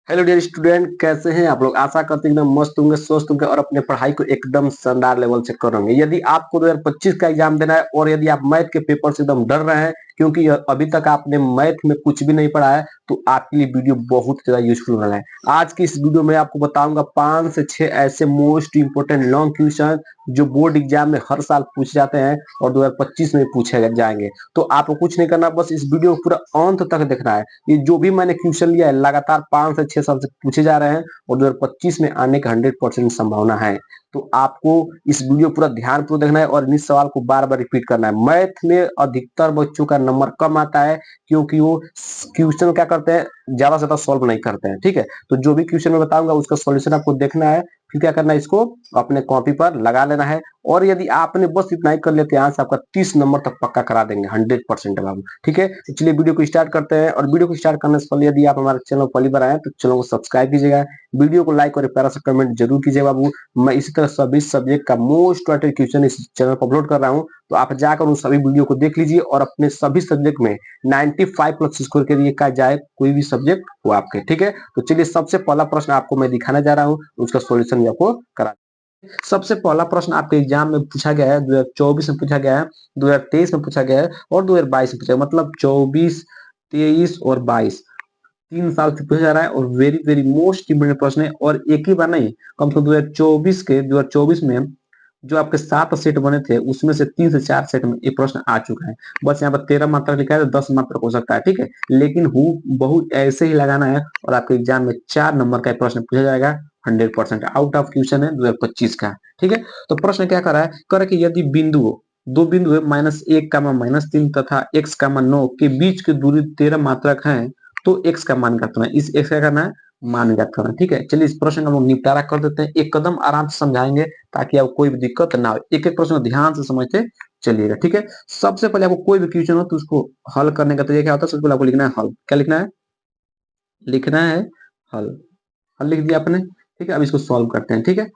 Hello dear student, कैसे हैं आप लोग। आशा करते हैं एकदम मस्त होंगे, स्वस्थ होंगे और अपने पढ़ाई को एकदम शानदार लेवल से करेंगे। यदि आपको 2025 का एग्जाम देना है और यदि आप मैथ के पेपर से एकदम डर रहे हैं क्योंकि अभी तक आपने मैथ में कुछ भी नहीं पढ़ा है, तो आपके लिए वीडियो बहुत ज्यादा यूजफुल होने वाला है। आज की इस वीडियो में आपको बताऊंगा 5 से 6 ऐसे मोस्ट इंपोर्टेंट लॉन्ग क्वेश्चन जो बोर्ड एग्जाम में हर साल पूछे जाते हैं और 2025 में पूछे जाएंगे। तो आपको कुछ नहीं करना, बस इस वीडियो को पूरा अंत तक देखना है। ये जो भी मैंने क्वेश्चन लिया है लगातार 5 से 6 साल से पूछे जा रहे हैं और 2025 में आने का 100% संभावना है। तो आपको इस वीडियो पूरा ध्यान पूर्वक देखना है और इस सवाल को बार बार रिपीट करना है। मैथ में अधिकतर बच्चों का नंबर कम आता है क्योंकि वो क्वेश्चन क्या करते हैं, ज्यादा से ज्यादा सॉल्व नहीं करते हैं। ठीक है, तो जो भी क्वेश्चन मैं बताऊंगा उसका सॉल्यूशन आपको देखना है, फिर क्या करना है, इसको अपने कॉपी पर लगा लेना है। और यदि आपने बस इतना ही कर लेते हैं, यहाँ से आपका 30 नंबर तक पक्का करा देंगे 100% बाबू। ठीक है, तो चलिए वीडियो को स्टार्ट करते हैं। और वीडियो को स्टार्ट करने से पहले यदि आप हमारे चैनल पहली बार आए तो चैनल को सब्सक्राइब कीजिएगा, वीडियो को लाइक और प्यारा सा कमेंट जरूर कीजिएगा बाबू। मैं इसी तरह सभी सब्जेक्ट का मोस्ट वांटेड क्वेश्चन इस चैनल पर अपलोड कर रहा हूँ, तो आप जाकर उन सभी वीडियो को देख लीजिए और अपने सभी सब्जेक्ट में 95+ स्कोर के लिए का जाए कोई भी सब्जेक्ट हो आपके। ठीक है, तो चलिए सबसे पहला प्रश्न आपको मैं दिखाने जा रहा हूँ, उसका सोल्यूशन भी आपको करा। सबसे पहला प्रश्न आपके एग्जाम में पूछा गया है, 2024 में पूछा गया है, 2023 में पूछा गया है और 2022 में पूछा गया, मतलब 24, 23 और 22 3 साल से पूछा जा रहा है। और वेरी वेरी मोस्ट इंपोर्टेंट प्रश्न है। और एक ही बार नहीं, कम से कम 2024 में जो आपके 7 सेट बने थे उसमें से 3 से 4 सेट में ये प्रश्न आ चुका है। बस यहाँ पर 13 मात्रक लिखा है तो 10 मात्रक हो सकता है। ठीक है, लेकिन हु बहुत ऐसे ही लगाना है और आपके एग्जाम में 4 नंबर का प्रश्न पूछा जाएगा। 100% आउट ऑफ क्वेश्चन है 2025 का। ठीक है, तो प्रश्न क्या कर रहा है, कर कि यदि बिंदु दो बिंदु है -1, -3 तथा x, 9 के बीच की दूरी 13 मात्रक है, तो x का मान ज्ञात करना है। इस x का करना है मान ज्ञात करना है। ठीक है, चलिए इस प्रश्न का हम लोग निपटारा कर देते हैं, एक कदम आराम से समझाएंगे ताकि आपको कोई भी दिक्कत ना हो। एक एक प्रश्न को ध्यान से समझते चलिएगा। ठीक है, सबसे पहले आपको कोई भी क्वेश्चन हो तो उसको हल करने का तरीका क्या होता है, सबसे पहले आपको लिखना है हल। क्या लिखना है, लिखना है हल। हल लिख दिया आपने। ठीक है, अब इसको सॉल्व करते हैं। ठीक है,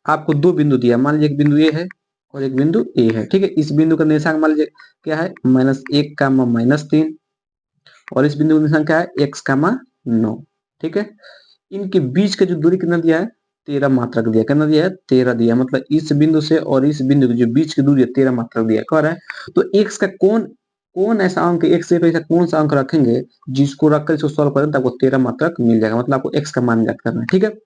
आपको दो बिंदु दिया, मान लीजिए एक बिंदु ए है और एक बिंदु ए है। ठीक है, इस बिंदु का निर्देशांक मान लीजिए क्या है, -1, और इस बिंदु का निर्देशांक क्या है, x, 9। ठीक है, इनके बीच का जो दूरी कितना दिया है, 13 मात्रक दिया। कितना दिया है, 13 दिया। मतलब इस बिंदु से और इस बिंदु के जो बीच की दूरी है 13 मात्रक दिया। कह रहा है तो x का कौन कौन ऐसा अंक, x से ऐसा कौन सा अंक रखेंगे जिसको रखकर इसको सॉल्व करें तो आपको 13 मात्रक मिल जाएगा। मतलब आपको x का मान ज्ञात करना है। ठीक है,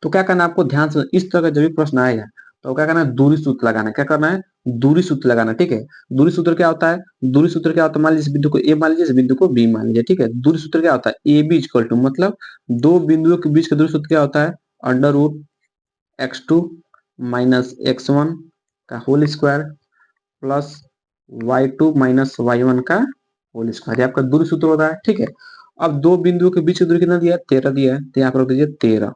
तो क्या करना है आपको ध्यान से, इस तरह का जब भी प्रश्न आएगा तो क्या करना है, दूरी सूत्र लगाना है। क्या करना है, दूरी सूत्र लगाना। ठीक है, दूरी सूत्र क्या होता है, दूरी सूत्र क्या होता है, मान लीजिए इस बिंदु को ए मान लीजिए, इस बिंदु को बी मान लीजिए। ठीक है, दूरी सूत्र क्या होता है, ए बी इक्वल टू, मतलब दो बिंदुओं के बीच का दूरी सूत्र क्या होता है, √x2 - x1 का whole square plus y2 - y1 का होल स्क्वायर, ये आपका दूरी सूत्र होता है। ठीक है, अब दो बिंदुओं के बीच की दूरी कितना दिया है, 13 दिया है, तो यहाँ पर रख दीजिए 13।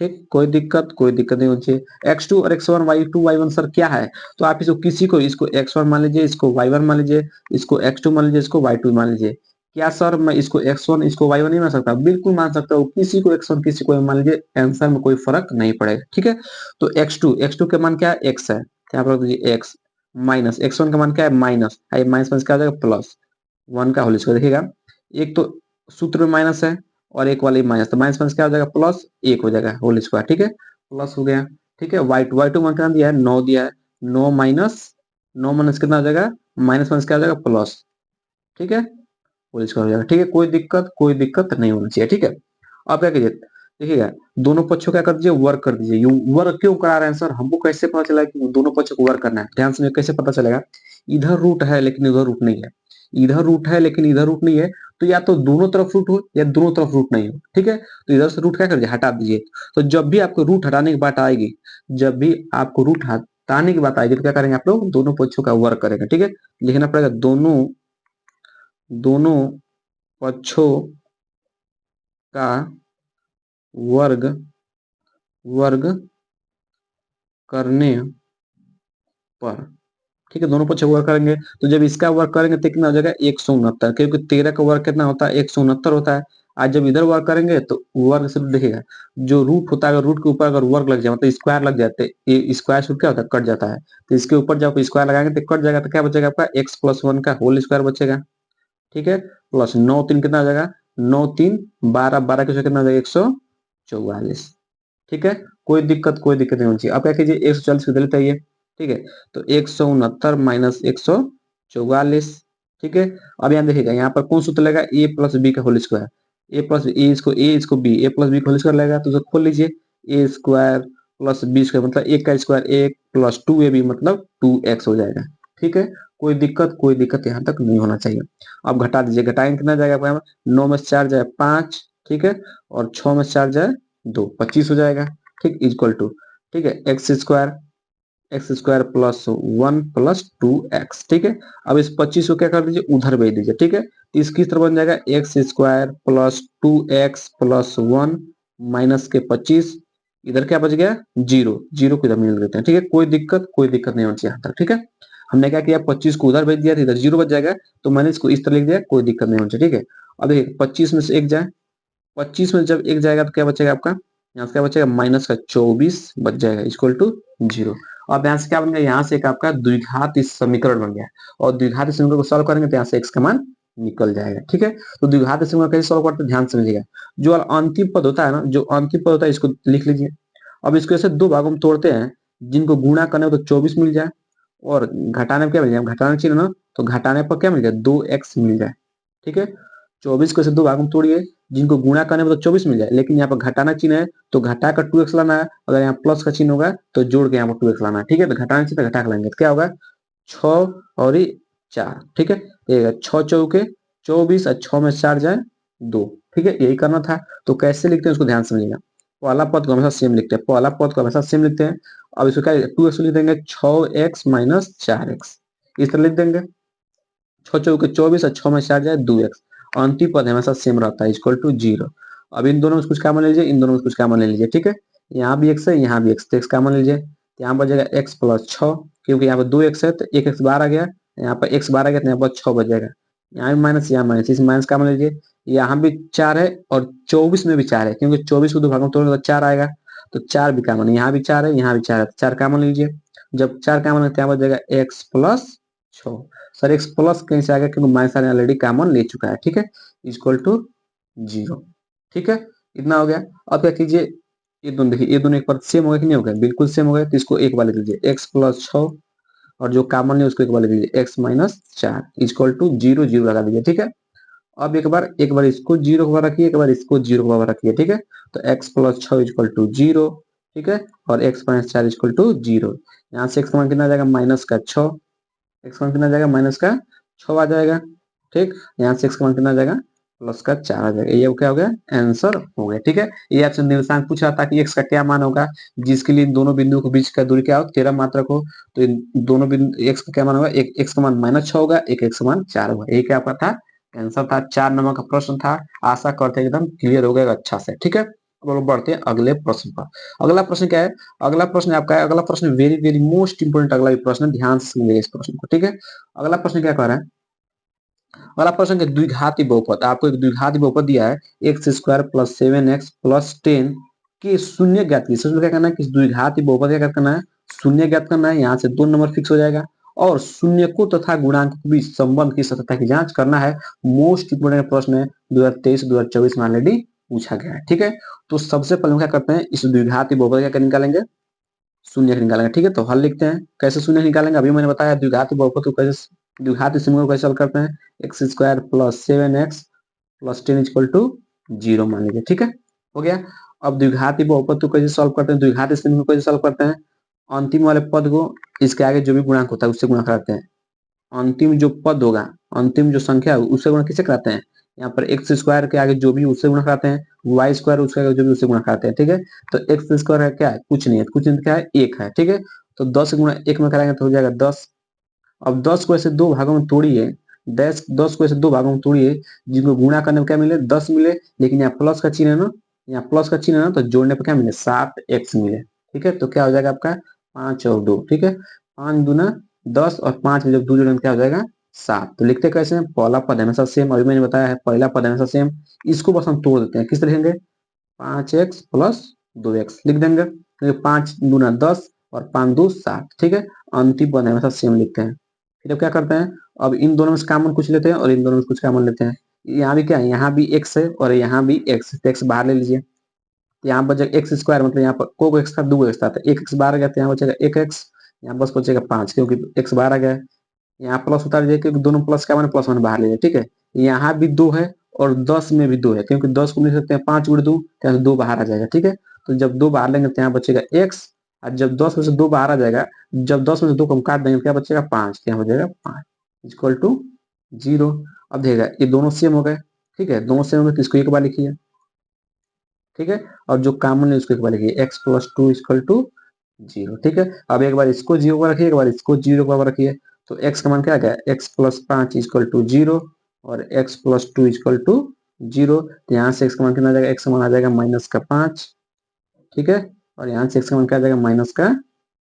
ठीक, कोई दिक्कत नहीं होनी चाहिए। x2 और x1 y2 y1 सर क्या है, तो आप इसको किसी को, इसको x1 मान लीजिए, इसको y1 मान लीजिए, इसको x2 मान लीजिए, इसको y2 मान लीजिए। क्या सर मैं इसको x1 इसको y1 नहीं मान सकता, बिल्कुल मान सकता हूँ, किसी को x1 किसी को मान लीजिए, आंसर में कोई फर्क नहीं पड़ेगा। ठीक है, तो x2 का मान क्या है, x है, यहाँ पर रख दीजिए x, माइनस x1 का मान क्या है, माइनस, माइनस क्या हो जाएगा, प्लस 1 का होल स्क्वायर। देखिएगा, एक तो सूत्र में माइनस है और एक वाले माइनस, तो माइनस माइनस क्या हो जाएगा, प्लस 1 हो जाएगा होल स्क्वायर। ठीक है, प्लस हो गया। ठीक है, y2 मान कितना दिया है, 9 दिया है, 9 माइनस 9 माइनस कितना हो जाएगा, माइनस माइनस क्या हो जाएगा, प्लस। ठीक है, होल स्क्वायर हो जाएगा। ठीक है, कोई दिक्कत नहीं होनी चाहिए। ठीक है, अब क्या कीजिए, देखिएगा, दोनों पक्षों क्या कर दीजिए, वर्क कर दीजिए। यू वर्क क्यों करा रहे हैं सर, हमको कैसे पता चला कि दोनों पक्षों को वर्क करना है, ध्यान से कैसे पता चलेगा, इधर रूट है लेकिन इधर रूट नहीं है, इधर रूट है लेकिन इधर रूट नहीं है, तो या तो दोनों तरफ रूट हो या दोनों तरफ रूट नहीं हो। ठीक है, तो इधर से रूट क्या कर दीजिए, हटा दीजिए। तो जब भी आपको रूट हटाने की बात आएगी, जब भी आपको रूट हटाने की बात आएगी तो क्या करेंगे आप लोग, दोनों पक्षों का वर्क करेंगे। ठीक है, लिखना पड़ेगा दोनों दोनों पक्षों का वर्ग वर्ग करने पर। ठीक है, दोनों पक्ष वर्क करेंगे, तो जब इसका वर्क करेंगे तो कितना हो जाएगा, 169, क्योंकि 13 का वर्क कितना होता है, 169 होता है। आज जब इधर वर्क करेंगे तो वर्ग से देखिएगा, जो रूट होता है अगर रूट के ऊपर अगर वर्ग लग जाए, मतलब स्क्वायर लग जाते, ये स्क्वायर सूत्र क्या होता है, कट जाता है, तो इसके ऊपर जब स्क्वायर लगाएंगे तो कट जाएगा, तो क्या बचेगा आपका x + 1 का होल स्क्वायर बचेगा। ठीक है, प्लस 9 3 कितना आ जाएगा, 9 3 12, 12 के कितना हो जाएगा 144। ठीक है, कोई दिक्कत नहीं होनी चाहिए। अब क्या कीजिए 140 को इधर लेते आइए। ठीक है, तो 169 माइनस 144। ठीक है, अब यहाँ देखिएगा यहाँ पर कौन सूत्र लगेगा, ए प्लस बी का होल स्क्वायर। ए प्लस ए इसको बी, ए प्लस बी का होल स्क्वायर लगेगा, तो उसे खोल लीजिए। ए स्क्वायर प्लस बी स्क्वायर मतलब एक का स्क्वायर एक प्लस 2ab मतलब 2x हो जाएगा। ठीक है, कोई दिक्कत यहाँ तक नहीं होना चाहिए। अब घटा दीजिए, घटाएंगे कितना जाएगा आपका, 9 में से 4 जाए 5। ठीक है, और 6 में से 4 जाए 2, 25 हो जाएगा। ठीक, इक्वल टू, ठीक है, x square plus 1 plus 2x। ठीक है, अब इस 25 को क्या कर दीजिए, उधर भेज दीजिए। ठीक है, तो इसकी तरफ बन जाएगा x square plus 2x plus 1 minus के 25। इधर क्या बच गया, जीरो, जीरो को इधर मिल देते हैं। ठीक है, कोई दिक्कत नहीं होनी चाहिए यहाँ तक। ठीक है, हमने क्या किया, 25 को उधर भेज दिया, इधर जीरो बच जाएगा, तो मैंने इसको इस तरह लिख दिया, कोई दिक्कत नहीं होनी चाहिए। ठीक है, अब देखिए 25 में से एक जाए, 25 में जब एक जाएगा तो क्या बचेगा आपका, यहाँ से क्या बचेगा, माइनस का 24 बच जाएगा इक्वल टू जीरो। अब यहाँ से क्या बन गया, यहाँ से एक आपका द्विघात समीकरण बन गया, और द्विघात समीकरण को सॉल्व करेंगे तो यहाँ से x का मान निकल जाएगा। ठीक है, तो द्विघात समीकरण कैसे सॉल्व करते हैं ध्यान समझिएगा। जो अंतिम पद होता है ना, जो अंतिम पद होता है इसको लिख लीजिए। अब इसको ऐसे दो भागों में तोड़ते हैं, जिनको गुणा करने पर तो 24 मिल जाए, और घटाने पर क्या मिल जाए, घटाना चाहिए ना, तो घटाने पर क्या मिल जाए, 2x मिल जाए। ठीक है, 24 को ऐसे दो भागों में तोड़िए, जिनको गुणा करने पर तो 24 मिल जाए, लेकिन यहाँ पर घटाना चिन्ह है तो घटा कर 2x लाना है, अगर यहाँ प्लस का चिन्ह होगा तो जोड़ के यहाँ पर 2x लाना है। ठीक है, तो घटाना चिन्ह तो घटा कर लाएंगे, तो क्या होगा 6 और 4। ठीक है, ये 6 चौके 24 और 6 में 4 जाए 2। ठीक है, यही करना था। तो कैसे लिखते हैं उसको ध्यान समझिएगा। पहला पद को हमेशा सेम लिखते हैं, पहला पद को हमेशा सेम लिखते हैं। अब इसको क्या 2x लिख देंगे, 6x माइनस 4x, इस तरह लिख देंगे। 6 चौके 24 और 6 में 4 जाए 2x, अंतिम पद हमेशा सेम रहता है इक्वल टू जीरो। अब इन दोनों में कुछ कॉमन ले लीजिए, इन दोनों में कुछ कॉमन ले लीजिए। ठीक है, यहाँ भी x है, यहाँ भी x, तो x कॉमन लीजिए, तो यहाँ पर जाएगा x प्लस 6, क्योंकि यहाँ पर 2x है तो एक x बाहर आ गया, यहाँ पर x बाहर आ गया तो यहाँ पर 6 बच जाएगा। यहाँ भी माइनस, यहाँ माइनस, इस माइनस कॉमन लीजिए। यहाँ भी 4 है और 24 में भी 4 है, क्योंकि 24 को दो भागों में तोड़ेंगे तो 4 आएगा, तो 4 भी कॉमन है। यहाँ भी 4 है, यहाँ भी 4 है, तो 4 कॉमन लीजिए। जब 4 कॉमन है तो यहाँ पर जाएगा x plus 6। Sir x plus कहीं से आ गया, क्योंकि माइनस साइन ऑलरेडी कॉमन ले चुका है। ठीक है, इक्वल टू जीरो। ठीक है, इतना हो गया। अब क्या कीजिए, ये दोनों देखिए, ये दोनों एक बार सेम हो गया कि नहीं हो गया, बिल्कुल सेम हो गया, तो इसको एक बार लिख लीजिए एक्स प्लस 6, और जो कॉमन है उसको एक बार लिख लीजिए x minus 4 equal to zero, zero लगा दीजिए। ठीक है, अब एक बार इसको जीरो पर रखिए, एक बार इसको जीरो पर रखिए। ठीक है, तो x plus 6 equal to zero. ठीक है, और x minus 4 equal to zero. यहाँ से एक्स का मान कितना आ जाएगा, माइनस का 6, एक्स का मान कितना आ जाएगा, माइनस का 6 आ जाएगा। ठीक, यहाँ से एक्स का मान कितना आ जाएगा, प्लस का 4 आ जाएगा। ये क्या हो गया, आंसर हो गया। ठीक है, ये आपसे निर्देशांक पूछा था कि एक्स का क्या मान होगा, जिसके लिए इन दोनों बिंदुओं के बीच का दूरी क्या हो, 13 मात्रक हो, तो इन दोनों बिंदु एक्स का क्या मान होगा, एक एक्स का मान माइनस 6 होगा, एक एक्स का मान 4 होगा। ये क्या आपका था, आंसर था। 4 नंबर का प्रश्न था। आशा करते हैं एकदम क्लियर हो गया अच्छा से। ठीक है, अब लोग बढ़ते हैं अगले प्रश्न पर। अगला प्रश्न क्या है, अगला प्रश्न आपका है, अगला प्रश्न वेरी वेरी मोस्ट इंपोर्टेंट अगला प्रश्न, ध्यान से सुनिए इस प्रश्न को। ठीक है, अगला प्रश्न क्या कह रहा है, अगला प्रश्न के द्विघाती बहुपद, आपको एक द्विघाती बहुपद दिया है x square plus 7x plus 10 के शून्य ज्ञात कीजिए। इसमें क्या करना है कि द्विघाती बहुपद क्या करना है, शून्य ज्ञात करना है। यहाँ से 2 नंबर फिक्स हो जाएगा, और शून्य को तथा गुणांक के बीच संबंध की सत्यता की जांच करना है। मोस्ट इंपोर्टेंट प्रश्न है, 2023-2024 में ऑलरेडी पूछा गया है। ठीक है, तो सबसे पहले हम क्या करते हैं, इस द्विघाती बहुपद क्या निकालेंगे, शून्य निकालेंगे। ठीक है, तो हल लिखते हैं, कैसे शून्य निकालेंगे, अभी मैंने बताया द्विघाती बहुपद को कैसे, द्विघाती समीकरण को कैसे हल करते हैं, x square plus 7x plus 10 equal to zero मान लीजिए। ठीक है, हो गया। अब द्विघाती बहुपद को कैसे सॉल्व करते हैं, द्विघाती समीकरण को कैसे सॉल्व करते हैं, अंतिम वाले पद को इसके आगे जो भी गुणांक होता है उससे गुणा कराते हैं। अंतिम जो पद होगा, अंतिम जो संख्या है उससे गुणा किसे कराते हैं, यहाँ पर एक्स स्क्वायर के आगे जो भी उससे गुणा कराते हैं, वाई स्क्वायर उसके आगे जो भी उससे गुणा कराते हैं। ठीक है, तो एक्स स्क्वायर है क्या है, कुछ नहीं है, कुछ नहीं, क्या है, एक है। ठीक है, तो 10 गुणा एक में कराएंगे तो हो जाएगा 10। अब 10 को ऐसे दो भागों में तोड़िए, 10 को ऐसे दो भागों में तोड़िए, जिनको गुणा करने में क्या मिले, 10 मिले, लेकिन यहाँ प्लस का चिन्ह है ना, यहाँ प्लस का चिन्ह है ना, तो जोड़ने पर क्या मिले, 7x मिले। ठीक है, तो क्या हो जाएगा आपका 5 और 2। ठीक है, 5 दूना 10 और 5 में जब 2 जोड़ेंगे क्या हो जाएगा 7। तो लिखते कैसे हैं, पहला पद हमेशा सेम, अभी मैंने बताया है पहला पद हमेशा सेम, इसको बस हम तोड़ देते हैं। किस तरह लिखेंगे, 5x प्लस 2x लिख देंगे, क्योंकि 5 दूना 10 और 5 2 7। ठीक है, अंतिम पद हमेशा सेम लिखते हैं। फिर अब क्या करते हैं, अब इन दोनों में से कॉमन कुछ लेते हैं और इन दोनों में कुछ कॉमन लेते हैं। यहाँ भी क्या है, यहाँ भी x है और यहाँ भी x है, तो x बाहर ले लीजिए। तो यहाँ बचेगा एक्स स्क्वायर, मतलब यहाँ पर को एक्स था, दो एक्स था, तो एक एक्स बाहर आ गया, तो यहाँ बचेगा एक एक्स, यहाँ बस बचेगा 5 क्योंकि एक्स बाहर आ गया है। यहाँ प्लस उतार दीजिए क्योंकि दोनों प्लस का मान प्लस वन बाहर लीजिए, ठीक है। यहाँ भी 2 है और 10 में भी 2 है, क्योंकि 10 को लिख सकते हैं 5 गुणे 2, तो यहाँ 2 बाहर आ जाएगा, ठीक है। तो जब 2 बाहर लेंगे तो यहाँ बचेगा एक्स, और जब 10 में से 2 बाहर आ जाएगा, जब 10 में से 2 को हम काट देंगे क्या बचेगा 5, क्या हो जाएगा 5 इक्वल टू 0। अब देखिएगा ये दोनों सेम हो गए, ठीक है, दोनों सेम हो गए तो इसको एक बार लिखिए, ठीक है। और जो कॉमन है उसको एक बार लिखिए, x plus two equal to 0, ठीक है। अब एक बार इसको 0 पर रखिए, एक बार इसको 0 पर रखिए, तो x का मान क्या आ गया, x प्लस 5 इक्वल टू 0 और x प्लस 2 इक्वल टू 0। तो यहाँ से x का मान कितना आ जाएगा, x का मान आ जाएगा माइनस का 5, ठीक है। और यहाँ से x का मान क्या आ जाएगा, माइनस का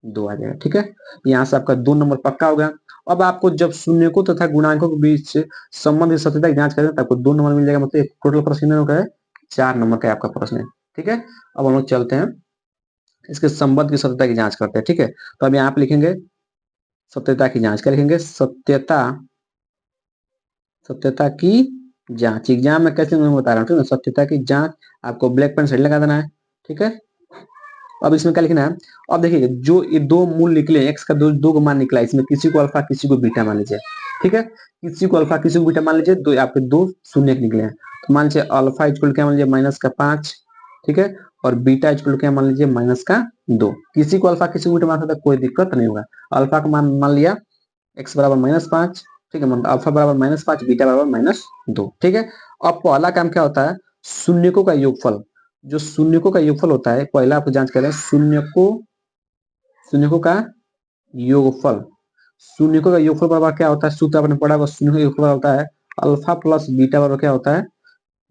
2 आ जाएगा, ठीक है। यहाँ से आपका 2 नंबर पक्का हो गया। अब आपको जब शून्यकों तथा गुणांकों के बीच संबंध की सत्यता की जांच करें तो आपको 2 नंबर मिल जाएगा, मतलब टोटल प्रश्न कितने का है, 4 नंबर का आपका प्रश्न है, ठीक है। अब हम लोग चलते हैं इसके संबंध की सत्यता की जांच करते हैं, ठीक है। तो अब यहाँ पे लिखेंगे सत्यता की जांच, क्या लिखेंगे, सत्यता, सत्यता की जांच। एग्जाम में कैसे मैं बता रहा हूँ, ठीक है, सत्यता की जांच आपको ब्लैक पेन से लगा देना है, ठीक है। अब इसमें क्या लिखना है, अब देखिए जो ये दो मूल निकले, एक्स का दो मान निकला, इसमें किसी को अल्फा किसी को बीटा मान लीजिए, ठीक है। किसी को अल्फा किसी को बीटा मान लीजिए, दो आपके दो शून्य निकले हैं, तो मान लीजिए अल्फा इक्वल क्या मान लीजिए माइनस का 5, ठीक है, और बीटा इक्वल क्या मान लीजिए माइनस का 2। किसी को अल्फा किसी को बीटा मान सकता है, कोई दिक्कत नहीं होगा। अल्फा का मान मान लिया एक्स बराबर -5, ठीक है, मतलब अल्फा बराबर -5, बीटा बराबर -2, ठीक है। अब पहला काम क्या होता है, शून्यकों का योगफल, जो शून्यकों का योगफल होता है, पहला आपको जांच करें शून्यकों का योगफल। शून्यकों का योगफल बराबर क्या होता है, सूत्र आपने पढ़ा होगा, शून्य का योगफल होता है अल्फा प्लस बीटा बराबर क्या होता है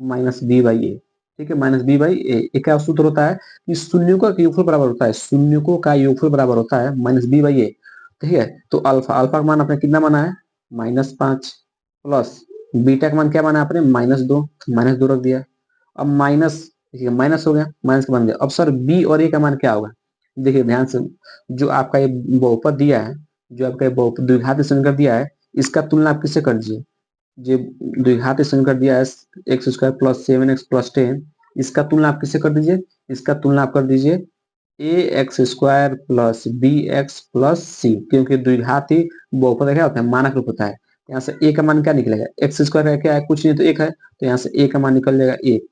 -b/a, ठीक है, -b/a। एक क्या सूत्र होता है कि शून्यकों का योगफल बराबर होता है, शून्यकों का योगफल बराबर होता है -b/a, ठीक है। तो अल्फा अल्फा का मान आपने कितना माना है -5 प्लस बीटा का मान क्या माना आपने -2, -2 रख दिया। अब माइनस, देखिए माइनस हो गया, माइनस का बन गया। अब सर बी और ए का मान क्या होगा, देखिए ध्यान से, जो आपका ये बहुपद दिया है, जो आपका ये बहुपद द्विघात समीकरण दिया है, इसका तुलना आप किससे कर दीजिए, जो द्विघात समीकरण दिया है x square plus 7x plus 10, इसका तुलना आप किससे कर दीजिए, इसका तुलना आप कर दीजिए a x square plus b x plus c, क्योंकि द्विघात ही बहुपद क्या होता है, मानक रूप होता है। यहाँ से ए का मान क्या निकलेगा, एक्स स्क्वायर का क्या है, कुछ नहीं तो एक है, तो यहाँ से ए का मान निकल जाएगा एक,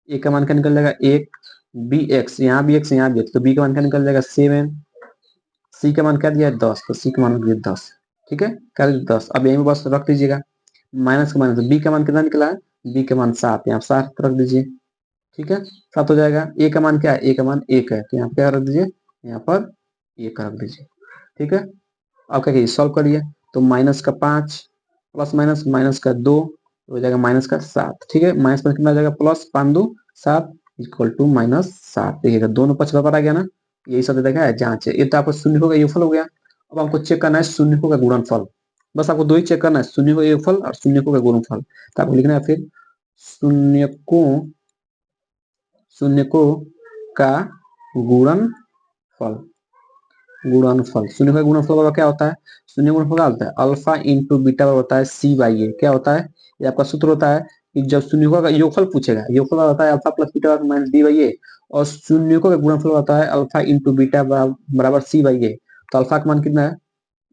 ए का मान क्या निकल जाएगा एक, बी एक्स, यहाँ भी एक्स यहाँ भी एक्स, तो बी का मान क्या निकल जाएगा 7, सी का मान क्या दिया है 10, तो सी का मान दिया 10, ठीक है, क्या 10। अब यहीं बस रख दीजिएगा, माइनस का माइनस, बी का मान कितना निकला है, बी का मान 7, यहाँ 7 रख दीजिए, ठीक है, 7 हो जाएगा। ए का मान क्या है, ए का मान 1 है, तो यहाँ क्या रख दीजिए, यहाँ पर 1 रख दीजिए, ठीक है। अब क्या कीजिए, सॉल्व करिए, तो -5 प्लस माइनस माइनस का 2 हो जाएगा -7, ठीक है, माइनस पर कितना हो जाएगा प्लस 5 2 7 इक्वल टू -7। देखिएगा दोनों पक्ष बराबर आ गया ना, यही सब देखा है जांच है। ये तो आपको शून्यकों का योगफल हो गया। अब आपको चेक करना है शून्यकों का गुणनफल, बस आपको दो ही चेक करना है, शून्यकों का योगफल और शून्यकों का गुणनफल। तो आपको लिखना है फिर शून्यकों शून्यकों का गुणनफल, गुणनफल, शून्य का गुणनफल बराबर क्या होता है, शून्य गुणनफल क्या होता है, अल्फा इंटू बीटा बराबर होता है c/a। क्या होता है, ये आपका सूत्र होता है कि जब शून्यकों का योगफल पूछेगा, योगफल होता है alpha plus beta minus b/a, और शून्यकों का गुणनफल होता है अल्फा इंटू बीटा बराबर c/a। तो अल्फा का मान कितना है,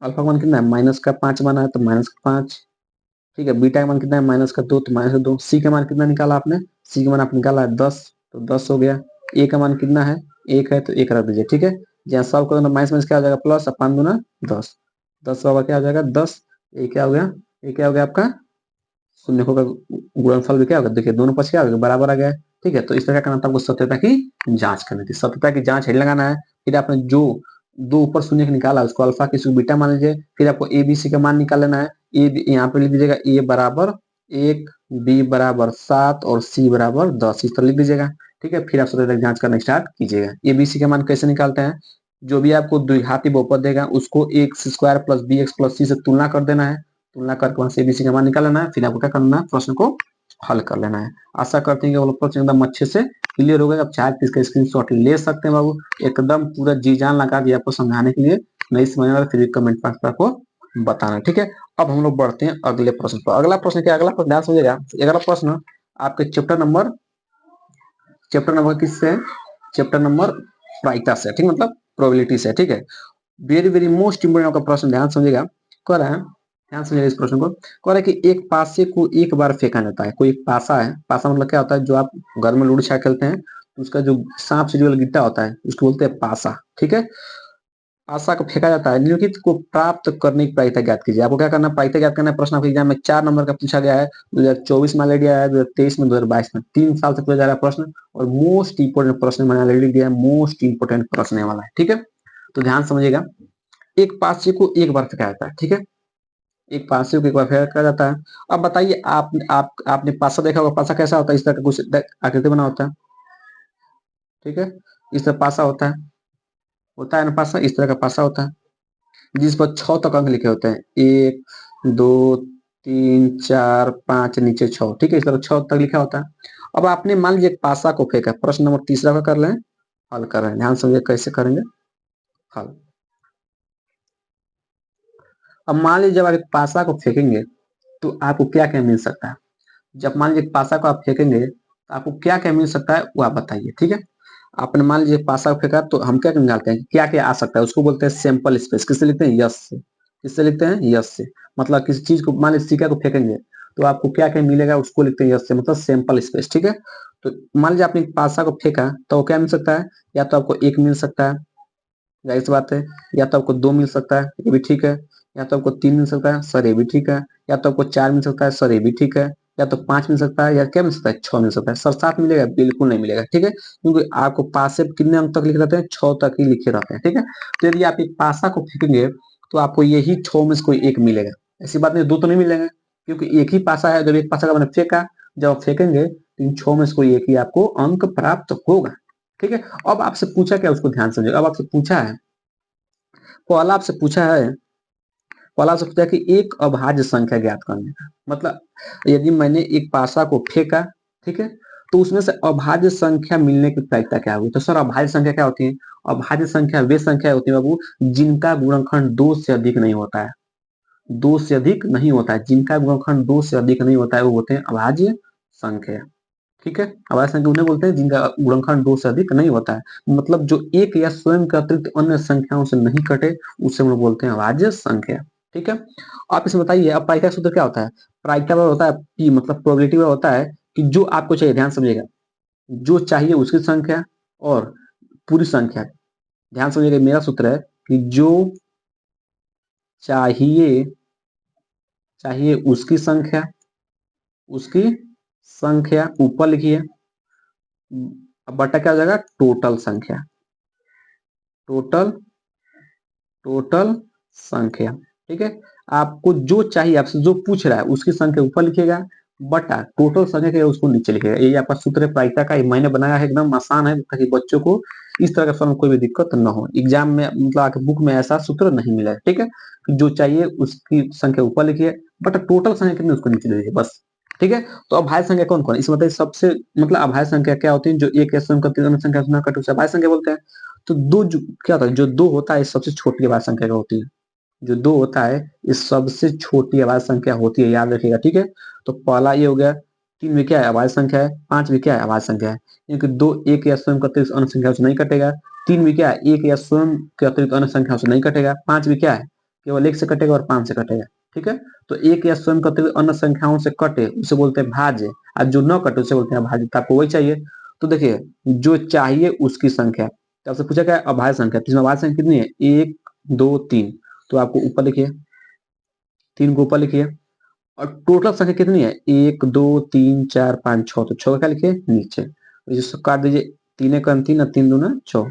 अल्फा का मान कितना है -5 माना है, तो -5, ठीक है। बीटा का मान कितना है -2, तो -2। सी का मान कितना निकाला आपने, सी का मान आपने निकाला है 10, तो 10 हो गया। ए का मान कितना है, 1 है, तो 1 रख दीजिए, ठीक है। जहाँ सॉल्व करोगे माइनस माइनस क्या हो जाएगा प्लस, 5 दूना 10, 10 बराबर क्या हो जाएगा 10। ये क्या हो गया, ये क्या हो गया आपका शून्यकों का गुणनफल भी क्या होगा, देखिए दोनों पक्ष क्या हो गया बराबर आ गया, ठीक है। तो इस तरह करना था आपको सत्यता की जांच करनी थी, सत्यता की जांच हेड लगाना है। फिर आपने जो दो ऊपर शून्य निकाला उसको अल्फा किसी को बीटा मान लीजिए, फिर आपको ए बी सी का मान निकाल लेना है। ए यहाँ पे लिख दीजिएगा ए बराबर 1, बी बराबर 7 और सी बराबर 10, इस तरह लिख दीजिएगा, ठीक है। फिर आप सत्यता की जांच करना स्टार्ट कीजिएगा। ए बी सी का मान कैसे निकालते हैं, जो भी आपको द्विघाती बहुपद देगा उसको x square plus b x plus c से तुलना कर देना है, तुलना करके वहां से एबीसी का मान निकाल लेना है, फिर आपको क्या करना है प्रश्न को हल कर लेना है। आशा करते हैं कि वो लोग प्रश्न एकदम अच्छे से क्लियर हो गए। आप चाहे तो इसका स्क्रीनशॉट ले सकते हैं बाबू, एकदम पूरा जी जान लगा दिया आपको समझाने के लिए। नहीं समझ में फिर भी कमेंट बॉक्स पर आपको बताना। ठीक है, अब हम लोग बढ़ते हैं अगले प्रश्न पर। अगला प्रश्न क्या, अगला प्रश्न ध्यान समझिएगा। अगला प्रश्न आपके चैप्टर नंबर किससे है? चैप्टर नंबर प्रायिकता से, ठीक, मतलब प्रोबेबिलिटी से। ठीक है, वेरी वेरी मोस्ट इंपोर्टेंट आपका प्रश्न, ध्यान समझिएगा। कह रहा है, ध्यान समझिएगा इस प्रश्न को। कह रहा है कि एक पासे को एक बार फेंका जाता है। कोई एक पासा है, पासा मतलब क्या होता है, जो आप घर में लूडो छक्का खेलते हैं तो उसका जो सांप से जो गिट्टा होता है उसको बोलते हैं पासा। ठीक है, आशा को फेंका जाता है। निम्नलिखित को प्राप्त करने की प्रायिकता ज्ञात कीजिए। आपको क्या करना है, प्रायिकता ज्ञात करना है। प्रश्न आपके एग्जाम में 4 नंबर का पूछा गया है, 2024 में ऑलरेडी आया है, 2023 में, 2022 में, 3 साल से पूछा जा रहा है प्रश्न। और मोस्ट इंपोर्टेंट प्रश्न मैंने ऑलरेडी दिया है, मोस्ट इंपोर्टेंट प्रश्न वाला है। ठीक है, तो ध्यान समझिएगा। एक पासे को एक बार फेंका जाता है। ठीक है, एक पासे को एक बार फेंका जाता है। अब बताइए, आपने पासा देखा होगा, पासा कैसा होता है, इस तरह का कुछ आकृति बना होता है। ठीक है, इस तरह पासा होता है ना, पासा इस तरह का पासा होता है, जिस पर 6 तक अंक लिखे होते हैं, 1 2 3 4 5, नीचे 6। ठीक है, इस तरह 6 तक लिखा होता है। अब आपने मान लीजिए एक पासा को फेंका। प्रश्न नंबर तीसरा का कर लें, हल कर रहे हैं। ध्यान समझिए कैसे करेंगे हल। अब मान लीजिए जब आप एक पासा को फेंकेंगे तो आपको क्या क्या मिल सकता है। जब मान लीजिए पासा को आप फेंकेंगे तो आपको क्या क्या मिल सकता है वो आप बताइए। ठीक है, आपने मान लीजिए पासा को फेंका तो हम क्या निकालते हैं, क्या क्या आ सकता है, उसको बोलते हैं सैंपल स्पेस। किससे लिखते हैं, यस से। किससे लिखते हैं, यस से। मतलब किसी चीज को, मान लीजिए सिक्का को फेंकेंगे तो आपको क्या क्या मिलेगा, उसको लिखते हैं यस से, मतलब सैंपल स्पेस। ठीक है, तो मान लीजिए आपने पासा को फेंका तो क्या मिल सकता है, या तो आपको 1 मिल सकता है, जाहिर सी बात है, या तो आपको 2 मिल सकता है, ये भी ठीक है, या तो आपको 3 मिल सकता है, सर ये भी ठीक है, या तो आपको 4 मिल सकता है, सर ये भी ठीक है, या तो 5 मिल सकता है, या क्या मिल सकता है, 6 मिल सकता है। सर 7 मिलेगा, बिल्कुल नहीं मिलेगा। ठीक है, क्योंकि आपको पासे कितने अंक तक लिखे रहते हैं, 6 तक ही लिखे रहते हैं। ठीक है, तो यदि आप एक पासा को फेंकेंगे तो आपको यही 6 में से कोई एक मिलेगा। ऐसी बात नहीं, 2 तो नहीं मिलेंगे, क्योंकि एक ही पासा है। जब एक पासा का मैंने फेंका, जब आप फेंकेंगे तो इन 6 में से कोई एक ही आपको अंक प्राप्त होगा। ठीक है, अब आपसे पूछा क्या, उसको ध्यान समझिएगा। अब आपसे पूछा है, पहला आपसे पूछा है, पहला आपसे पूछा है कि एक अभाज्य संख्या ज्ञात करने का। मतलब यदि मैंने एक पासा को फेंका, ठीक है, तो उसमें से अभाज्य संख्या मिलने की प्रायिकता क्या होगी। तो सर अभाज्य संख्या क्या होती है, अभाज्य संख्या वे संख्या होती है बाबू जिनका गुणनखंड 2 से अधिक नहीं होता है। 2 से अधिक नहीं होता है, जिनका गुणनखंड 2 से अधिक नहीं होता है वो होते हैं अभाज्य संख्या। ठीक है, अभाज्य संख्या उन्हें बोलते हैं जिनका गुणनखंड 2 से अधिक नहीं होता है। मतलब जो एक या स्वयं के अतिरिक्त अन्य संख्याओं से नहीं कटे, उसे हम लोग बोलते हैं अभाज्य संख्या। ठीक है, आप इसे बताइए। अब प्रायिकता सूत्र क्या होता है, प्रायिकता में होता है पी, मतलब प्रोबेबिलिटी में होता है कि जो आपको चाहिए, ध्यान समझिएगा, जो चाहिए उसकी संख्या और पूरी संख्या। ध्यान समझिएगा, मेरा सूत्र है कि जो चाहिए चाहिए उसकी संख्या ऊपर लिखिए, अब बटा क्या हो जाएगा, टोटल संख्या, टोटल टोटल संख्या। ठीक है, आपको जो चाहिए, आपसे जो पूछ रहा है उसकी संख्या ऊपर लिखिएगा, बटा टोटल संख्या क्या है उसको नीचे लिखिएगा। ये आपका सूत्र है प्रायिकता का, ये मैंने बनाया है, एकदम आसान है, ताकि बच्चों को इस तरह का सवाल में कोई भी दिक्कत न हो। एग्जाम में मतलब आपके बुक में ऐसा सूत्र नहीं मिला है। ठीक है, जो चाहिए उसकी संख्या ऊपर लिखिए, बटा टोटल संख्या कितनी उसको नीचे लिखिए, बस। ठीक है, तो अभाज्य संख्या कौन कौन, इस मतलब सबसे, मतलब अभाज्य संख्या क्या होती है, जो एक या स्वयं का तीन संख्या से न कटे उसे अभाज्य संख्या बोलते हैं। तो क्या होता है, जो 2 होता है ये सबसे छोटी अभाज्य संख्या का होती है। जो 2 होता है ये सबसे छोटी अभाज्य संख्या होती है, याद रखिएगा। ठीक है, तो पहला ये हो गया। 3 भी क्या है, अभाज्य संख्या है। 5 भी क्या है, अभाज्य संख्या है, क्योंकि 2 एक या स्वयं के अतिरिक्त अन्य संख्या से नहीं कटेगा। 3 भी क्या है, एक या स्वयं के अतिरिक्त अन्य संख्या से नहीं कटेगा। 5 भी क्या है, केवल 1 से कटेगा और 5 से कटेगा। ठीक है, तो एक या स्वयं के अतिरिक्त अन्य संख्याओं से कटे उसे बोलते हैं भाज्य, और जो न कटे उसे बोलते हैं अभाज्य। तो आपको वही चाहिए। तो देखिए, जो चाहिए उसकी संख्या, तो आपसे पूछा क्या है, अभाज्य संख्या। तो इसमें अभाज्य संख्या कितनी है, 1 2 3, तो आपको ऊपर लिखिए, 3 को ऊपर लिखिए। और टोटल संख्या कितनी है, 1 2 3 4 5 6, तो 6 का क्या लिखिए नीचे, तो जिसको काट दीजिए, 3 एक 3 और 3 दूना 6,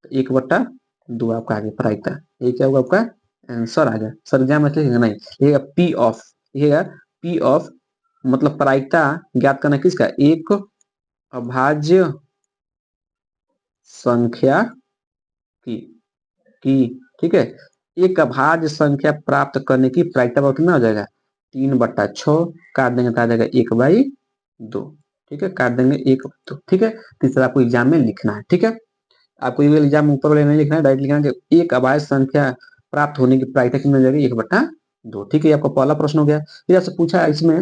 तो 1/2 आपका आ गया प्रायिकता। ये क्या होगा आपका आंसर आ गया। सर एग्जाम में लिखेगा नहीं, लिखेगा पी ऑफ, लिखेगा पी ऑफ, मतलब प्रायिकता ज्ञात करना किसका, एक अभाज्य संख्या की की ठीक है, एक अभाज्य संख्या प्राप्त करने की प्रायिकता कितना हो जाएगा, 3/6, काट देंगे तो आ जाएगा 1/2। ठीक है, काट देंगे 1/2। ठीक है, तीसरा आपको एग्जाम में लिखना है। ठीक है, आपको एग्जाम में ऊपर वाले नहीं लिखना है, डायरेक्ट लिखना है कि एक अभाज्य संख्या प्राप्त होने की प्रायिकता कितनी हो जाएगी, 1/2। 2। ठीक है, ये आपका पहला प्रश्न हो गया। फिर आपसे पूछा है इसमें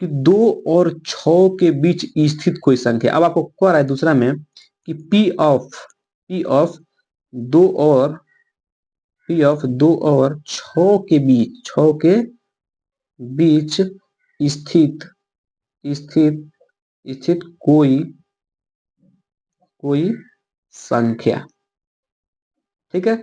कि 2 और 6 के बीच स्थित कोई संख्या। अब आपको कह रहा है दूसरा में कि P ऑफ 2 और P ऑफ 2 और 6 के बीच स्थित स्थित स्थित कोई संख्या। ठीक है,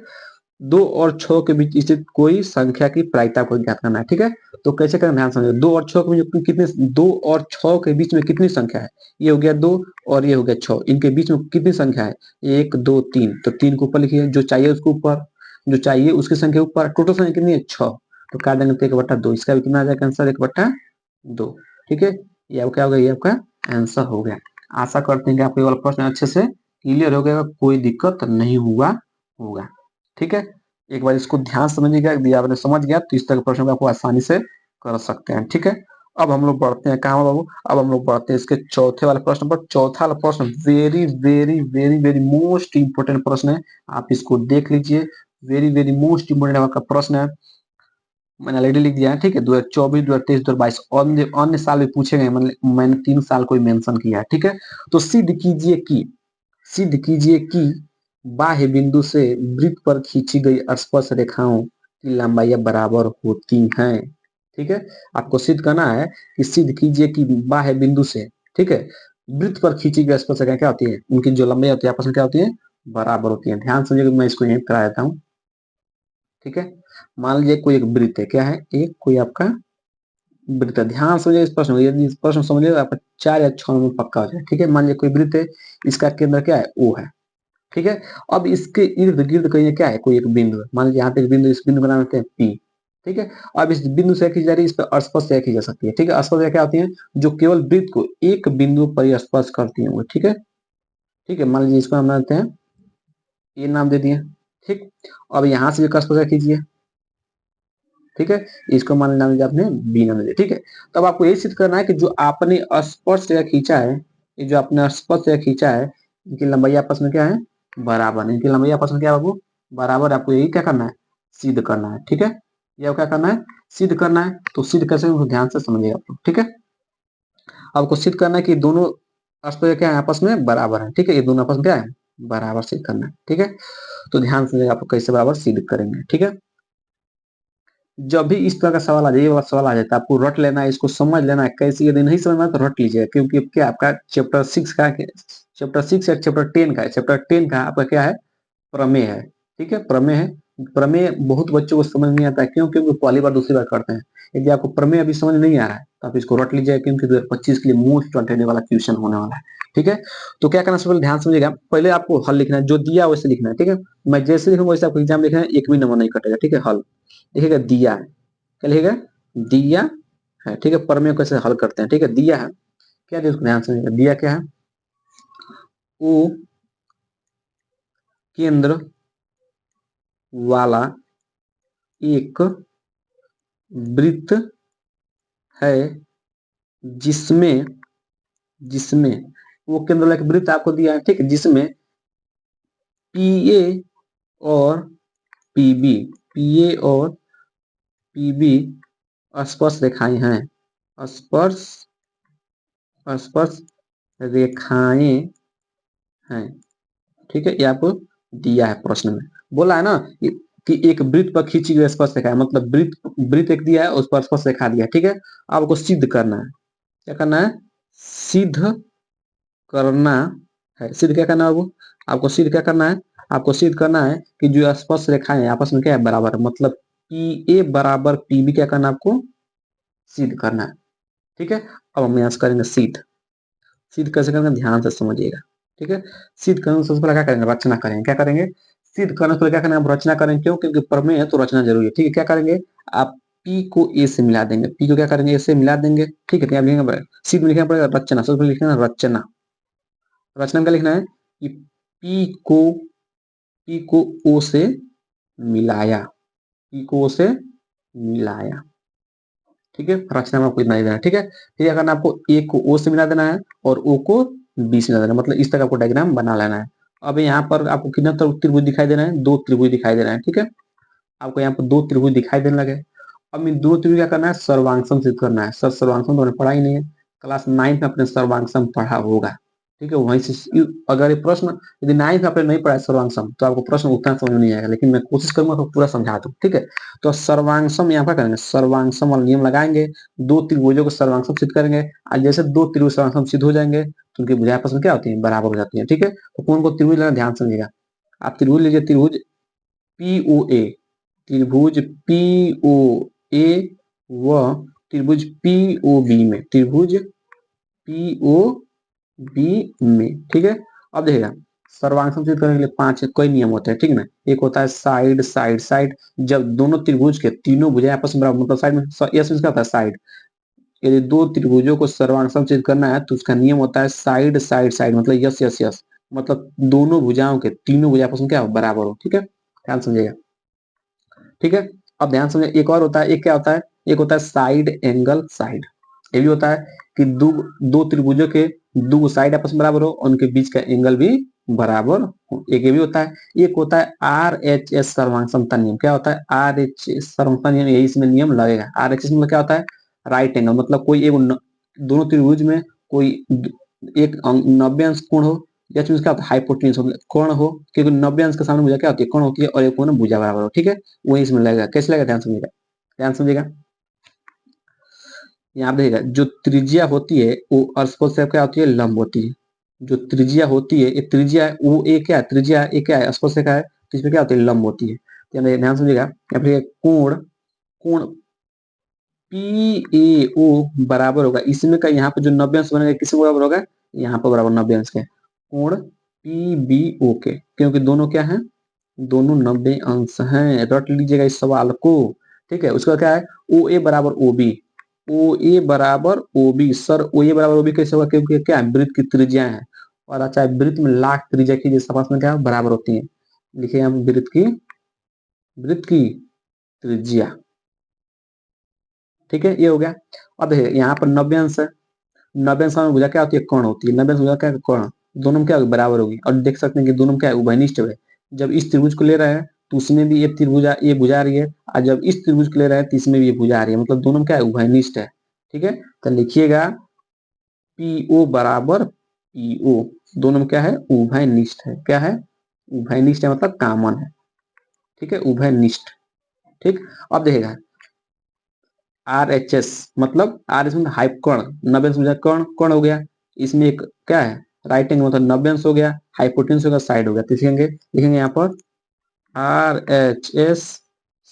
2 और 6 के बीच स्थित कोई संख्या की प्रायिकता को ज्ञात करना है। ठीक है, तो कैसे करें ध्यान समझिए। 2 और 6 के बीच कितने 2 और 6 के बीच में कितनी संख्या है? ये हो गया 2 और ये हो गया 6। इनके बीच में कितनी संख्या है? 1 2 3। तो 3 को ऊपर लिखिए, जो चाहिए उसको ऊपर, जो चाहिए उसकी संख्या ऊपर। टोटल संख्या कितनी है? 6। तो काट देंगे तो 1/2। इसका भी कितना आ जाएगा आंसर? 1/2। ठीक है, ये आपका क्या हो गया? ये आपका आंसर हो गया। आशा करते हैं कि आपको ये वाला प्रश्न अच्छे से क्लियर हो गया, कोई दिक्कत नहीं हुआ होगा। ठीक है, एक बार इसको ध्यान से समझिएगा। यदि आपने समझ गया तो इस तरह के प्रश्न को आपको आसानी से कर सकते हैं। ठीक है, अब हम लोग बढ़ते हैं कहाँ बाबू? अब हम लोग बढ़ते हैं इसके चौथे वाले प्रश्न पर। चौथा वाला प्रश्न very very very very most important प्रश्न है, आप इसको देख लीजिए। वेरी वेरी मोस्ट इंपोर्टेंट आपका प्रश्न है, मैंने ऑलरेडी लिख दिया है। ठीक है, 2024 2023 2022 अन्य साल भी पूछे गए, मैंने 3 साल को मेंशन किया है। ठीक है, तो सिद्ध कीजिए कि बाह्य बिंदु से वृत्त पर खींची गई स्पर्श रेखाओं की लंबाई बराबर होती हैं। ठीक है, आपको सिद्ध करना है कि सिद्ध कीजिए कि बाह्य बिंदु से, ठीक है, वृत्त पर खींची गई स्पर्श रेखाएं क्या होती है, उनकी जो लंबाई होती है आपस में क्या होती है? बराबर होती है। ध्यान समझिए, मैं इसको यहीं करा देता हूँ। ठीक है, मान लीजिए कोई एक वृत्त है, क्या है? एक कोई आपका वृत्त है। ध्यान समझिए इस प्रश्न को, यदि इस प्रश्न समझिए तो आपका 4 या 6 नंबर पक्का हो जाए। ठीक है, मान लीजिए कोई वृत्त है, इसका केंद्र क्या है? O है। ठीक है, अब इसके इर्द गिर्द कहीं क्या है? कोई एक बिंदु है। मान लीजिए यहाँ पे एक बिंदु, इस बिंदु का नाम लेते हैं P। ठीक है, अब इस बिंदु से खींची जा रही है, इस पर स्पर्श रेखा खींची जा सकती है। ठीक है, स्पर्श रेखा क्या होती है? जो केवल वृत्त को एक बिंदु पर ही स्पर्श करती है वो। ठीक है, ठीक है, मान लीजिए इसको हम लेते हैं, ये नाम दे दिए। ठीक, अब यहाँ से भी स्पर्श रेखा खींचिए। ठीक है, इसको मान नाम दिया आपने बी नाम दिया। ठीक है, तब आपको यही सिद्ध करना है कि जो आपने स्पर्श रेखा खींचा है, ये जो आपने स्पर्श रेखा खींचा है, इनकी लंबाई आपस में क्या है? बराबर। इनकी लंबाई आपस में क्या है बाबू? बराबर। आपको यही क्या करना है? सिद्ध करना है। ठीक है, ये क्या करना है? सिद्ध करना है। तो सिद्ध कैसे, ध्यान से समझिएगा आप लोग। ठीक है, आपको सिद्ध करना है कि दोनों स्पर्श क्या है? आपस में बराबर है। ठीक है, ये दोनों आपस में क्या है? बराबर सिद्ध करना है। ठीक है, तो ध्यान से आप कैसे बराबर सिद्ध करेंगे। ठीक है, जब भी इस तरह का सवाल आ जाए, ये वाला सवाल आ जाता है, आपको रट लेना है, इसको समझ लेना है। कैसे यदि नहीं समझ में तो रट लीजिएगा, क्योंकि क्या आपका चैप्टर 6 या चैप्टर 10 का है। चैप्टर 10 का आपका क्या है? प्रमेय है। ठीक है, प्रमेय है। प्रमेय बहुत बच्चों को समझ नहीं आता है, क्यों? क्योंकि पहली बार दूसरी बार करते हैं। यदि आपको प्रमेय अभी समझ नहीं आ रहा है तो आप इसको रट लीजिएगा, क्योंकि 2025 के लिए मोस्ट वांटेड वाला क्वेश्चन होने वाला है। ठीक है, तो क्या करना है, ध्यान समझिएगा। पहले आपको हल लिखना है, जो दिया वैसे लिखना है। ठीक है, मैं जैसे लिखूंगा वैसे आपको एग्जाम लिखना है, एक भी नंबर नहीं कटेगा। ठीक है, हल लिखेगा दिया है, क्या लिखेगा? दिया है। ठीक है, प्रमेय कैसे हल करते हैं। ठीक है, दिया है क्या? उसको ध्यान समझिएगा। दिया क्या है? ओ केंद्र वाला एक वृत्त है, जिसमें जिसमें वो केंद्र वाला एक वृत्त आपको दिया है। ठीक है, जिसमें पीए और पीबी पीए और पीबी स्पर्श रेखाएं हैं। स्पर्श स्पर्श रेखाएं हैं। ठीक है, ये आपको दिया है प्रश्न में। बोला है ना कि एक वृत्त पर खींची गई स्पर्श रेखा है, मतलब वृत्त एक दिया है, उस पर स्पर्श रेखा दिया है। ठीक है, आपको सिद्ध करना है। क्या करना है? सिद्ध करना है। सिद्ध क्या करना है बाबू? आपको सिद्ध क्या करना है? आपको सिद्ध करना है कि जो स्पर्श रेखाएं हैं आपस में क्या है? बराबर है। मतलब पी ए बराबर पीबी क्या करना है आपको? सिद्ध करना है। ठीक है, अब हम यहाँ से करेंगे सिद्ध। सिद्ध कैसे करेंगे? ध्यान से समझिएगा। ठीक है, सिद्ध करने से पहले क्या करेंगे? रचना करेंगे। क्या करेंगे? सिद्ध करने से पहले क्या करेंगे? रचना करेंगे। क्यों? क्योंकि प्रमेय है तो रचना जरूरी है। ठीक है, क्या करेंगे? आप पी को ए से मिला देंगे। पी को क्या करेंगे? ए से मिला देंगे। ठीक है, तो यहाँ लिखेंगे सिद्ध में लिखना पड़ेगा रचना। सबसे पहले लिखना है रचना। रचना में क्या लिखना है? कि पी को ओ से मिलाया। पी को ओ से मिलाया। ठीक है, रचना में आपको इतना ही देना है। ठीक है, फिर अगर आपको ए को ओ से मिला देना है और ओ को बी से मिला देना है, मतलब इस तरह आपको डायग्राम बना लेना है। अब यहाँ पर आपको कितना त्रिभुज दिखाई दे रहा है? 2 त्रिभुज दिखाई दे रहा है। ठीक है, आपको यहाँ पर 2 त्रिभुज दिखाई देने लगे। अब इन दोनों त्रिभुज क्या करना है, सर्वांगसम सिद्ध करना है। सर सर्वांगसम तो हमने पढ़ा ही नहीं है, क्लास 9 में अपने सर्वांगसम पढ़ा होगा, ठीक है। वहीं से अगर ये प्रश्न यदि 9 में आपने नहीं पढ़ा है सर्वांगसम तो आपको प्रश्न उतना समझ में नहीं आएगा, लेकिन मैं कोशिश करूंगा तो पूरा समझा दूं, ठीक है। तो सर्वांगसम यहाँ पर करेंगे, सर्वांगसम वाला नियम लगाएंगे, दो त्रिभुजों को सर्वांगसम सिद्ध करेंगे। आज जैसे दो त्रिभुज सर्वांगसम सिद्ध हो जाएंगे तो उनकी भुजाएं आपस में क्या होती है, बराबर हो जाती है, ठीक है। तो कौन को त्रिभुज लेना, ध्यान समझिएगा। आप त्रिभुज लीजिए, त्रिभुज पीओए, त्रिभुज पीओए व त्रिभुज पीओबी में, त्रिभुज पीओबी में, ठीक है। अब देखिएगा, सर्वांग सिद्ध करने के लिए 5 कई नियम होते हैं, ठीक है ना। एक होता है साइड साइड साइड, जब दोनों त्रिभुज के तीनों भुजाएं आपस में बराबर, मतलब साइड में यस क्या होता है, साइड। यदि दो त्रिभुजों को सर्वांग सिद्ध करना है तो उसका नियम होता है साइड साइड साइड, मतलब यस यस यस, मतलब दोनों भुजाओं के तीनों भुजा आपस में क्या हो, बराबर हो, ठीक है। ध्यान समझिएगा, ठीक है। अब ध्यान समझिए, एक और होता है, एक क्या होता है, एक होता है साइड एंगल साइड। ये भी होता है कि दो दो त्रिभुजों के दो साइड आपस में बराबर हो और उनके बीच का एंगल भी बराबर हो, एक ये भी होता है। एक होता है आर एच एस सर्वांग समता नियम। क्या होता है आर एच एस सर्वांग नियम, यही इसमें नियम लगेगा। आर एच एस मतलब क्या होता है, राइट एंगल, मतलब कोई एक दोनों त्रिभुज में कोई एक 90 अंश कोण हो, या चीज क्या होता है हाइपोटेन्यूज हो, कोण हो, क्योंकि 90 अंश के सामने भुजा क्या होती है, कोण होती है, और एक कोण भुजा बराबर हो, ठीक है। वही इसमें लगेगा, कैसे लगेगा, ध्यान समझिएगा, ध्यान समझिएगा। यहाँ पे देखिएगा, जो त्रिज्या होती है वो स्पर्श से क्या होती है, लंब होती है। जो त्रिज्या होती है, ये त्रिज्या है, वो एक क्या है, त्रिज्या एक क्या है, स्पर्श रेखा है, तो इसमें क्या होती है, लंब होती है। तो ध्यान समझिएगा, यहाँ पे कोण, कोण पी ए ओ बराबर होगा, इसमें का यहाँ पे जो 90 अंश बनेगा किसके बराबर होगा, यहाँ पर बराबर 90 अंश के कोण पी बी ओ के, क्योंकि दोनों क्या है, दोनों 90 अंश हैं। रट लीजिएगा इस सवाल को, ठीक है। उसका क्या है, ओ ए बराबर ओ बी, ओ ए बराबर ओ बी। सर ओ ए बराबर ओ बी कैसे होगा, क्योंकि क्या है, वृत्त की त्रिज्या है, और अच्छा वृत्त में लाख त्रिज्या की जिस आपस में क्या बराबर होती है। लिखिए हम वृत्त की त्रिज्या, ठीक है, ये हो गया। अब देखिए यहाँ पर 90 अंश है, 90 अंश में भुजा क्या होती है, कर्ण होती है, 90 अंश भुजा क्या है, कर्ण, दोनों में क्या होगी, बराबर होगी। और देख सकते हैं कि दोनों में क्या है, उभयनिष्ठ है। जब इस त्रिभुज को ले रहे हैं तो उसमें भी ये भुजा आ रही है, और जब इस त्रिभुज को ले रहे हैं तो इसमें भी ये भुजा आ रही है, मतलब दोनों में क्या है, उभयनिष्ठ है, ठीक है। तो लिखिएगा पीओ बराबर पीओ, दोनों में क्या है, उभयनिष्ठ है। क्या है, उभयनिष्ठ है, मतलब कॉमन है, ठीक है, उभयनिष्ठ, ठीक। अब देखेगा आर एच एस, मतलब आर इसमें हाइप कर्ण, 90 अंश कर्ण, कर्ण हो गया, इसमें एक क्या है, राइट एंगल, मतलब 90 अंश हो गया, हाइपोटेन्यूज हो गया, साइड हो गया। तो लिखेंगे यहाँ पर आर एच एस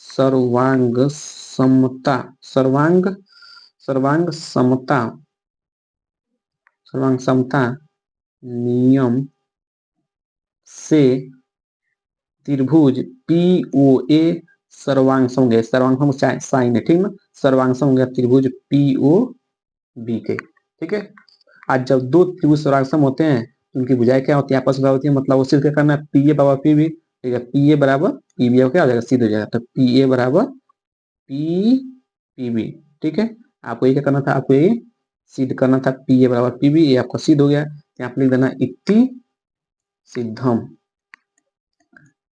सर्वांग समता, सर्वांग सर्वांग समता, सर्वांग समता नियम से त्रिभुज पीओए सर्वांग सम गए, सर्वांग साइन है, ठीक ना, सर्वांग सम गया त्रिभुज पीओ बी के, ठीक है। आज जब दो त्रिभुज सर्वांग होते हैं तो उनकी भुजाएं क्या होती है, आपस में होती है, मतलब वो सिद्ध क्या करना है, पी ए बराबर पी बी, ठीक है, पी ए बराबर पी बी क्या हो जाएगा, सिद्ध हो जाएगा। तो पी ए बराबर पी पी बी, ठीक है। आपको ये क्या करना था, आपको ये सिद्ध करना था, पी ए बराबर पी बी, ये आपका सिद्ध हो गया। यहाँ पे लिख देना इति सिद्धम,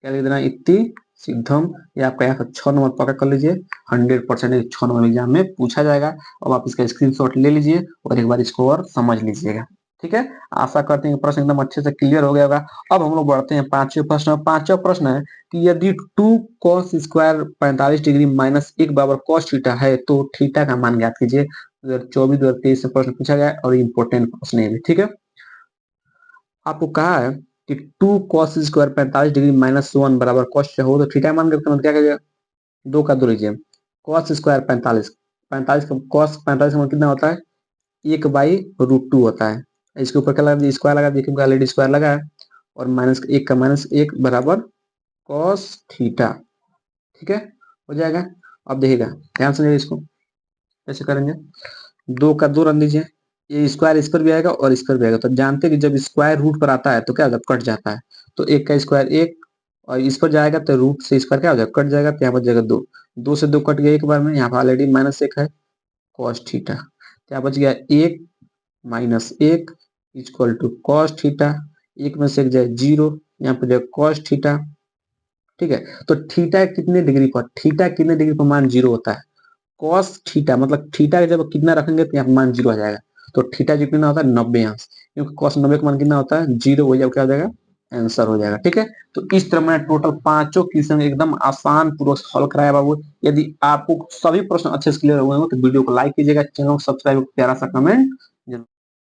क्या लिख देना, इति सिद्धम। ये आपका यहाँ पर 6 नंबर पक्का कर लीजिए, 100% 6 नंबर एग्जाम में पूछा जाएगा। अब आप इसका स्क्रीनशॉट ले लीजिए और एक बार इसको और समझ लीजिएगा, ठीक है। आशा करते हैं प्रश्न एकदम अच्छे से क्लियर हो गया होगा। अब हम लोग बढ़ते हैं पांचवें प्रश्न। पांचवा प्रश्न है कि यदि 2 cos स्क्वायर 45 डिग्री माइनस 1 बराबर cos थीटा है तो थीटा का मान ज्ञात कीजिए। 2024-2023 से प्रश्न पूछा गया और इंपोर्टेंट प्रश्न है, ठीक है। आपको कहा है कि 2 cos स्क्वायर 45 डिग्री माइनस 1 बराबर cos हो, तो थीटा मान करते हैं क्या करिएगा, 2 का 2 लीजिए, cos स्क्वायर 45, 45 का cos 45 का कितना होता है, 1/√2 होता है। इसके ऊपर क्या लगा दिया, स्क्वायर लगा दिया, क्योंकि ऑलरेडी स्क्वायर लगा है, और माइनस 1 का माइनस 1 बराबर cos थीटा, ठीक है, हो जाएगा। अब देखिएगा, ध्यान से इसको कैसे करेंगे, 2 का 2 रख दीजिए, ये स्क्वायर इस पर भी आएगा और इस पर भी आएगा। तो जानते हैं कि जब स्क्वायर रूट पर आता है तो क्या होगा, कट जाता है। तो 1 का स्क्वायर 1, और इस पर जाएगा तो रूट से स्क्वायर क्या हो जाएगा, कट जाएगा, तो यहाँ पर जाएगा 2, 2 से 2 कट गया एक बार में, यहाँ पर ऑलरेडी -1 है, cos थीटा, क्या बच गया 1 -1 इक्वल टू cos थीटा, 1 में से 1 जाए 0, यहाँ पर जाए cos थीटा, ठीक है। तो थीटा कितने डिग्री पर, थीटा कितने डिग्री पर मान 0 होता है, कॉस थीटा, मतलब थीटा का जब कितना रखेंगे तो यहाँ पे मान 0 आ जाएगा। तो थीटा जो कितना होता है 90 अंश, क्योंकि कॉस 90 का मान कितना होता है 0 हो जाएगा, क्या हो जाएगा आंसर हो जाएगा। ठीक है, तो इस तरह मैंने टोटल पांचों क्वेश्चन एकदम आसान पूर्वक सॉल्व कराया बाबू। यदि आपको सभी प्रश्न अच्छे से क्लियर हुए हो तो वीडियो को लाइक कीजिएगा, चैनल को सब्सक्राइब, प्यारा सा कमेंट